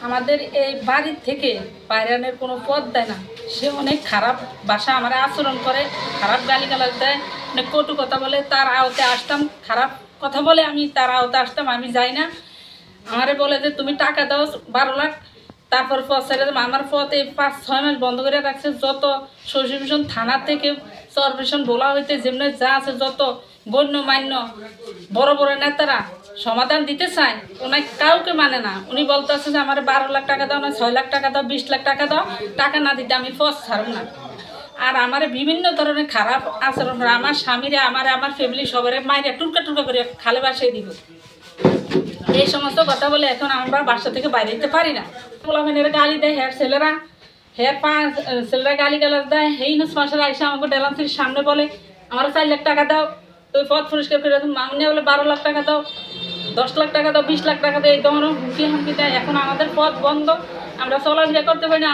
আমাদের এই বাড়ির থেকে বাইরানের কোনো পথ দেয় না। সে অনেক খারাপ ভাষা আমার আচরণ করে, খারাপ গালিগালাজ দেয়, অনেক কটু কথা বলে। তার আওতে আসতাম, খারাপ কথা বলে আমি তার আওতে আসতাম, আমি যাই না। আমারে বলে যে তুমি টাকা দাও 12 লাখ, তারপর পথ ছেড়ে দেবো। আমার পথ এই 5-6 মাস বন্ধ করে রাখছে। যত শশীভূষণ থানা থেকে চরভূষণ বলা হইতে যেমনি যা আছে, যত গণ্যমান্য বড় বড় নেতারা সমাধান দিতে চায়, ওনার কাউকে মানে না। উনি বলতে আছে যে আমার 12 লাখ টাকা দাও, না 6 লাখ টাকা দাও, 20 লাখ টাকা দাও, টাকা না দিতে আমি পথ ছাড়ব না। আর আমার বিভিন্ন ধরনের খারাপ আচরণ করে। আমার স্বামীরা আমার ফ্যামিলি সবাই মায়েরা টুকা টুকা করে খালে বাসায় দিব। এই সমস্ত কথা বলে এখন আমরা বাসা থেকে বাইরে যেতে পারি না। পোলাপানেরা গালি দেয়, ছেলেরা গালি গালাজ দেয়। এই মাসের আইসা আমাকে ডেলান্সির সামনে বলে আমার 4 লাখ টাকা দাও, তুই পথ পরিষ্কার করে দেবো। মামনি বলে 12 লাখ টাকা দাও, 10 লাখ টাকা দাও, 20 লাখ টাকা দাও, এই ধরনের হুমকি হামকি দেয়। এখন আমাদের পথ বন্ধ, আমরা চলাফেরা করতে পারি না।